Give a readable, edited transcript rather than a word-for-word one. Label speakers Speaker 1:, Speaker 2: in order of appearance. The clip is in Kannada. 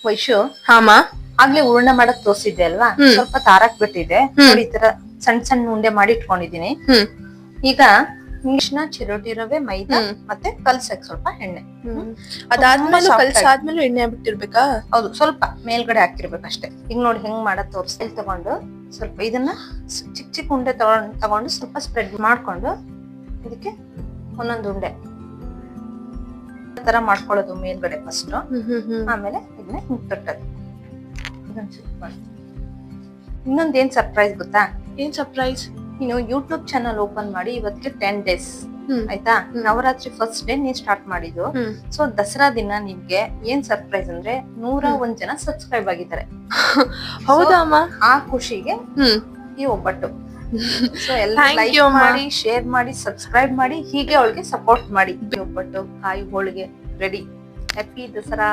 Speaker 1: ವೈಶು
Speaker 2: ಹಾಮ
Speaker 1: ಆಗ್ಲೇ ಹೂರ್ಣ ಮಾಡಕ್ ತೋರ್ಸಿದ್ದೆ ಅಲ್ವಾ, ಸ್ವಲ್ಪ ತಾರಕ್ ಬಿಟ್ಟಿದೆ ನೋಡಿ. ಈ ತರ ಸಣ್ಣ ಸಣ್ಣ ಉಂಡೆ ಮಾಡಿ ಇಟ್ಕೊಂಡಿದೀನಿ. ಈಗ ಇಂಗ್ಲಿಷ್ನ ಚಿರೋಟಿ ರವೆ, ಮೈದಾ ಮತ್ತೆ ಕಲ್ಸಕ್ ಸ್ವಲ್ಪ ಎಣ್ಣೆ.
Speaker 2: ಅದಾದ್ಮೇಲೆ ಕಲ್ಸಾದ್ಮೇಲೆ ಎಣ್ಣೆ ಬಿಟ್ಟಿರ್ಬೇಕಾ?
Speaker 1: ಹೌದು, ಸ್ವಲ್ಪ ಮೇಲ್ಗಡೆ ಹಾಕಿರ್ಬೇಕಷ್ಟೇ. ಈಗ ನೋಡಿ ಹೆಂಗ್ ಮಾಡಕ್ ತೋರಿಸ್ತಾ ತಗೊಂಡು ಸ್ವಲ್ಪ ಇದನ್ನ ಚಿಕ್ಕ ಚಿಕ್ಕ ಉಂಡೆ ತಗೊಂಡು ಸ್ವಲ್ಪ ಸ್ಪ್ರೆಡ್ ಮಾಡ್ಕೊಂಡು ಇದಕ್ಕೆ ಒಂದೊಂದು ಉಂಡೆ ತರ ಮಾಡ್ಕೊಳ್ಳೋದು ಮೇಲ್ಗಡೆ ಫಸ್ಟ್. ಆಮೇಲೆ ಇದನ್ನ ಹಿಂಗ್ ತಟ್ಟೋದು. ಇನ್ನೊಂದ್ ಏನ್ ಸರ್ಪ್ರೈಸ್ ಗೊತ್ತಾ?
Speaker 2: ಏನ್ ಸರ್ಪ್ರೈಸ್?
Speaker 1: ನೀನು ಯೂಟ್ಯೂಬ್ ಚಾನಲ್ ಓಪನ್ ಮಾಡಿ ಇವತ್ತಿಗೆ 10 days ಆಯ್ತಾ? ನವರಾತ್ರಿ ಫಸ್ಟ್ ಡೇ ನೀನ್ ಸ್ಟಾರ್ಟ್ ಮಾಡಿದ್ದು. ಸೊ ದಸರಾ ದಿನ ನಿಮ್ಗೆ ಏನ್ ಸರ್ಪ್ರೈಸ್ ಅಂದ್ರೆ 101 ಜನ ಸಬ್ಸ್ಕ್ರೈಬ್ ಆಗಿದ್ದಾರೆ.
Speaker 2: ಹೌದಾ ಅಮ್ಮ?
Speaker 1: ಆ ಖುಷಿಗೆ ಈ ಒಬ್ಬಟ್ಟು. ಸೊ ಎಲ್ಲ ಲೈಕ್ ಮಾಡಿ, ಶೇರ್ ಮಾಡಿ, ಸಬ್ಸ್ಕ್ರೈಬ್ ಮಾಡಿ, ಹೀಗೆ ಅವಳಿಗೆ ಸಪೋರ್ಟ್ ಮಾಡಿ. ಒಬ್ಬಟ್ಟು, ಕಾಯಿ ಹೋಳಿಗೆ ರೆಡಿ. ಹ್ಯಾಪಿ ದಸರಾ.